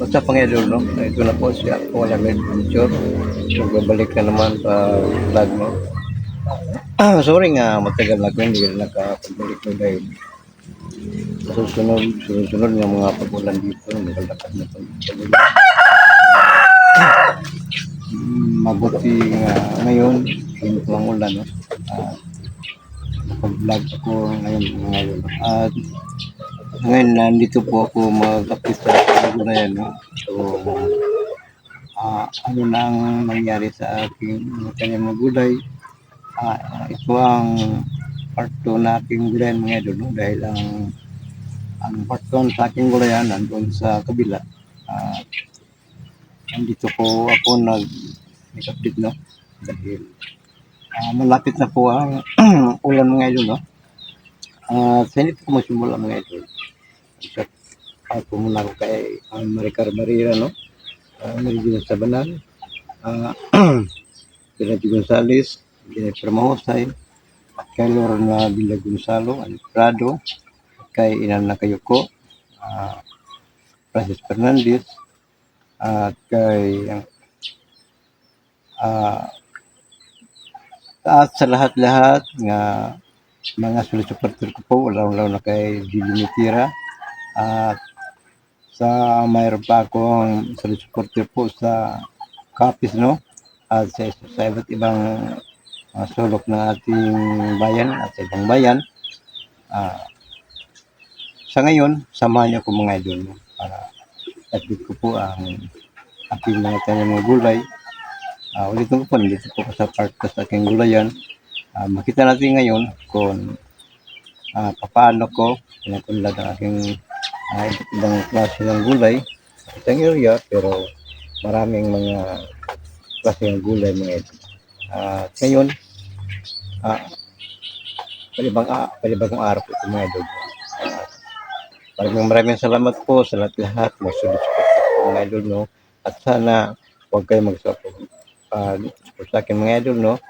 what's up mga idol, no? Ito na po si ako, Alamid Adventure. Magbabalik na naman sa vlog, no? Sorry nga, matagal na ko hindi na nakapabalik ko dahil sunod nga mga pagulan dito, nagalakad na ito. Mabuti nga ngayon, hindi ko ang ulan, no? Nakapag-vlog ako ngayon. At ngayon, nandito po ako mag-update sa pagulayan, no? So, ano na ang nangyari sa aking kanyang mga gulay. Ito ang part 2 na aking gulayan mga idol, no? Dahil ang part 1 sa aking gulayan nandun sa kabila. Nandito po ako nag-update, no? Dahil malapit na po ang ulan mga idol, no? Sa hindi po magsimula mga idol. Ako muna ako kay Maricar Barrera, no? Meridina Sabanal, Pinaji Gonzales, Jennifer Mahosay, kay Lorna Villa Gonzalo, Alfredo, kay Inana Kayuko, Francis Fernandez, at kay at sa lahat-lahat nga mga solid supporter ko po, wala na kay Dili Mitira, at sa mayroon pa akong solid supporter po sa Capiz, no? At sa iba't ibang sulok ng ating bayan at sa ibang bayan. Sa ngayon, samahan niyo ko mga idol, no? Para update ko po ang aking mga tanyang mga gulay. Ulitin ko po, nandito po ko sa part sa aking gulayan. Makita natin ngayon kung paano ko pinapunlad ang aking ibang klase ng gulay sa isang area, pero maraming mga klase ng gulay mga ito. Ngayon, palibagong araw po ito mga idol. Maraming salamat po sa lahat mga sulit-sulit po mga idol, no? At sana huwag kayo mag-support sa akin mga idol, no?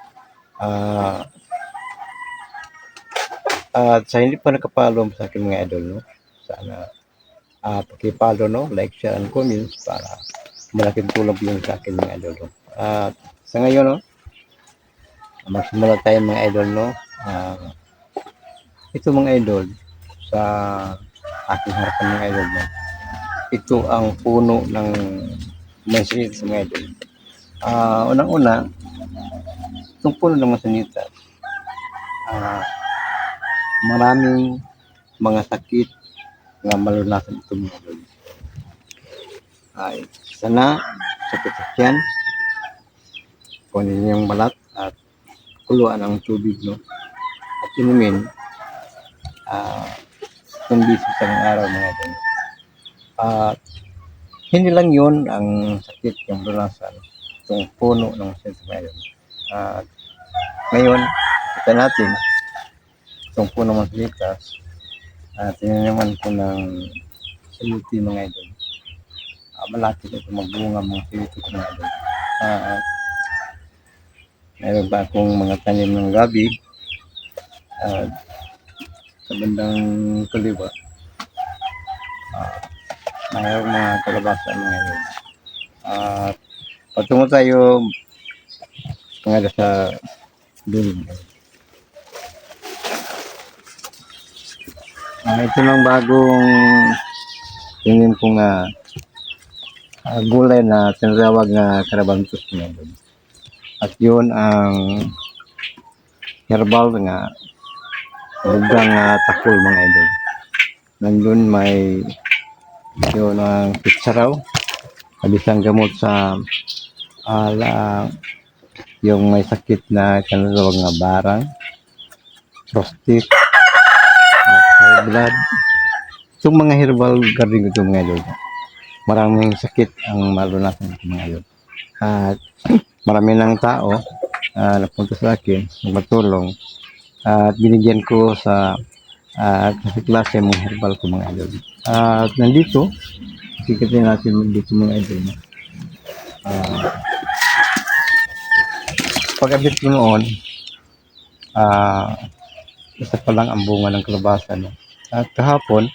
At sa hindi pa nakapalo sa akin mga idol, no? Sana pakipalo, no? Like, share, and comments para malaking tulong po yun sa akin mga idol, no? Sa ngayon, no? Magsimula tayo mga idol, no? Ito mga idol, sa aking harapan mga idol, no? Ito ang puno ng mansinita mga idol. Unang-una, itong puno ng mansinita, maraming mga sakit nga malunasan ito mga idol. Sana sakit sa tiyan, kunin yung balat at kuluan ang tubig, no? At inumin itong bisis sa araw mga idol. Hindi lang yun ang sakit yung malunasan itong puno ng mansinita mga idol. Ngayon, kita natin itong puno ng mansinita. Tingnan naman po ng saluti mga idol. Malapit ito magbunga mga saluti mga idol. Mayroon pa akong mga tanim ng gabi sa bandang kaliwa. Mayroon mga kalabasa mga idol. Patungo tayo mga sa dulo. Ito ng bagong tingin ko nga gulay na tinatawag na karabantos nga doon. At yun ang herbal nga rugang takol mga idol. Nandun may yun ang pitsaraw, kabisang gamot sa yung may sakit na tinatawag nga barang, prostate, high blood. Itong mga herbal garden ito mga idol, maraming sakit ang malunasan ito mga idol. At marami ng tao napunta sa akin, magpatulong at binigyan ko sa klase mga herbal ko mga idol. At nandito, kikitin natin dito mga idol. Pag-abit ko noon, isa pa lang ang bunga ng kalabasa, no? At kahapon,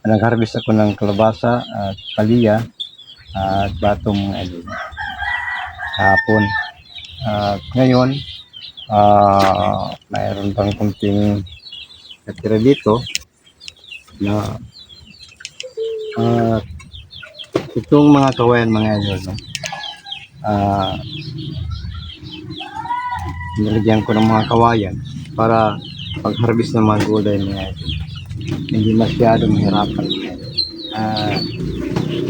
nag-harvest ako ng kalabasa at palya at batong mga idol. Hapon. At ngayon, mayroon pang kunting natira dito na itong mga kawayan mga idol, no? Ah, nilagyan ko ng mga kawayan para pag-harvest ng mga gulay mga idol, hindi masyado mahirapan mga idol.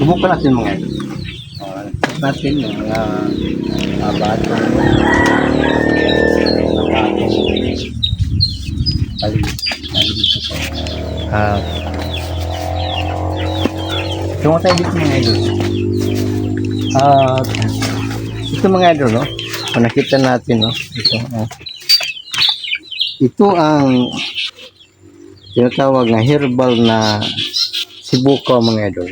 Subukan natin mga idol. Check natin yung mga batang tungo tayo dito mga idol. Ito mga idol, no? Kung nakita natin, no? Ito ang tinatawag na herbal na sibukaw mga idol.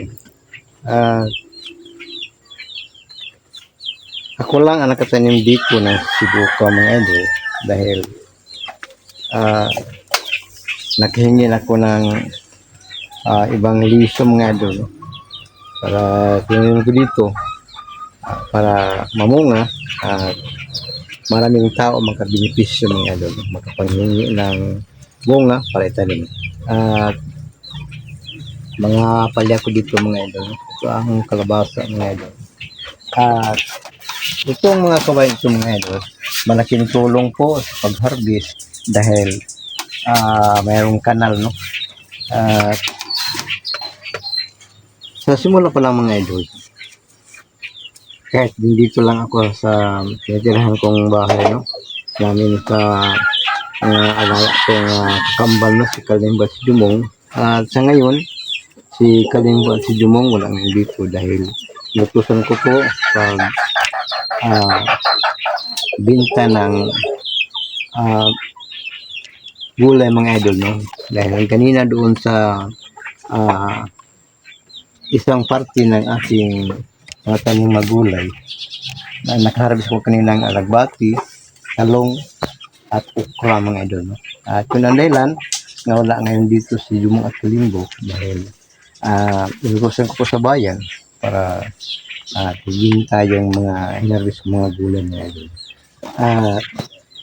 Ako lang ang nakatanim dito ng sibukaw mga idol dahil nakahingin ako ng ibang liso mga idol, no? Para tinanim ko dito para mamunga at maraming tao magkabenepisyo mga idol, makapanghingi ng bunga para itanim. At mga palya ko dito mga idol, ito ang kalabasa mga idol. At itong mga kawain ito mga idol, malaking tulong po sa pag-harvest dahil mayroong kanal, no? At sa simula pa lang mga idol, kahit dito lang ako sa tinitirahan kong bahay, no? Namin sa alala kong kambal na si Kalimba at si Jumong. At sa ngayon, si Kalimba at si Jumong wala nang dito dahil lutusan ko po pag binta ng gulay mga idol, no? Dahil kanina doon sa isang parte ng ating mga tanim na gulay na nakaharvest ko kanina ng alagbati, talong at okra mga idol, no? At yun ang dahilan na wala ngayon dito si Jumong at Kalimbo dahil ilutusan ko po sa bayan para ibinta yung mga hinarvest ko mga gulay mga idol.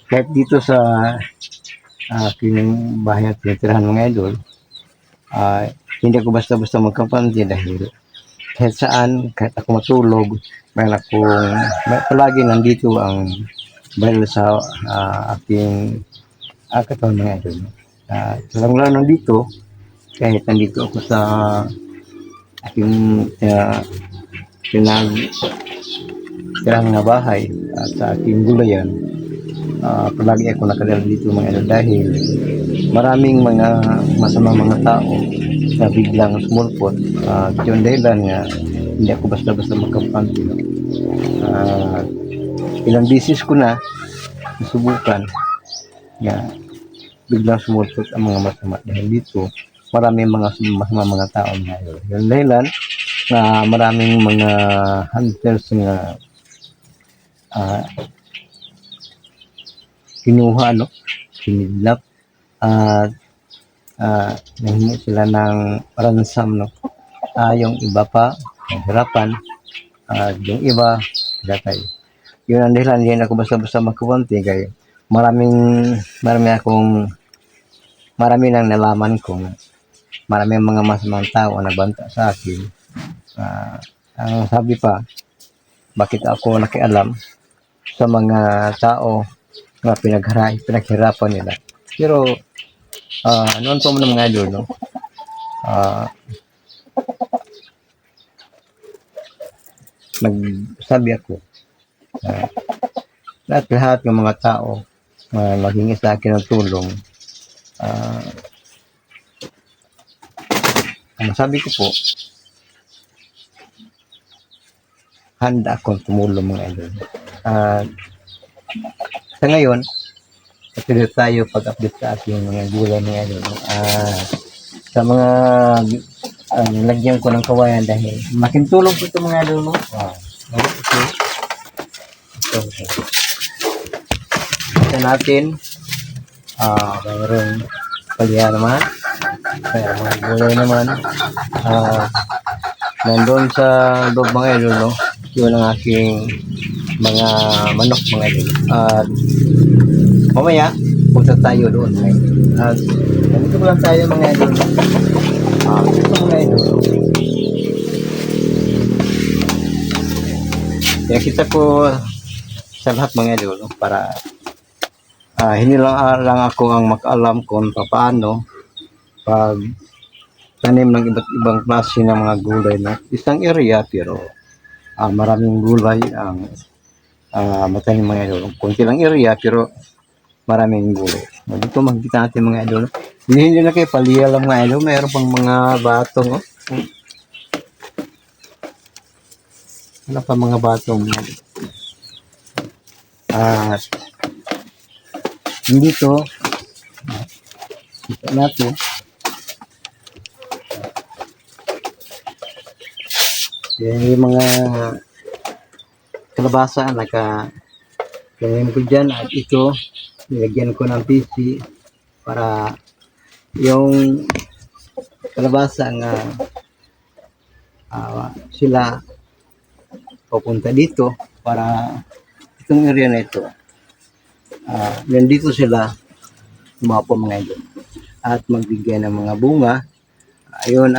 Kahit dito sa aking bahay at tinitirahan mga idol, hindi ako basta-basta magkampante dahil kahit saan, kahit ako matulog, palagi nandito ang baril sa aking katawan mga idol. Lang nandito, kahit nandito ako sa aking pinagtirang na bahay at sa aking gulayan, palagi ako nakadala dito mga idol dahil maraming mga masamang mga tao na biglang sumulpot. Yun dahilan nga hindi ako basta-basta magkampante, no? Ilang bisis ko na nasubukan nga biglang sumulpot ang mga masama dahil dito maraming mga masama mga tao ngayon. Yun dahilan na maraming mga hunters nga kinuha, no? Kinidnap at nahingi sila ng ransom, no? Yung iba pa naghirapan, yung iba gatay. Yun ang dahilan, hindi ako basta-basta magkuwanti kaya marami nang nalaman ko na maraming mga masamang tao na nagbanta sa akin. Ang sabi pa, bakit ako nakialam sa mga tao na pinaghirapan nila. Pero noon po mga idol, no? Nagsabi ako lahat ng mga tao maghingi sa akin ng tulong. Ang sabi ko po, handa akong tumulong mga idol. Sa ngayon, patuloy tayo pag-update sa ating mga gulay mga idol. Sa mga nilagyan ko ng kawayan dahil malaking tulong po ito mga idol, no? Ito natin, mayroong palya naman, mayroong mga gulay naman, Nandun sa loob mga idol, no? Yun ang aking mga manok mga idol. At mamaya, punta tayo doon mga idol. At nandito lang tayo mga idol. Ito mga idol. Kaya kita ko sa lahat mga idol, no? Para hindi lang ako ang makaalam kung paano pag tanim ng iba't ibang klase ng mga gulay na isang area pero maraming gulay ang matanim mga idol. Kunti lang area pero maraming gulay. Dito makikita natin mga idol. Hindi na kayo paliya lang mga idol. Mayroon pang mga batong. Oh. Ano pa mga batong. At dito kita natin. Yan yung mga kalabasa tanim ko dyan at ito nilagyan ko ng PC para yung kalabasa nga sila pupunta dito para itong area na ito nandito sila tumapo mga ito at magbigay ng mga bunga. Ayun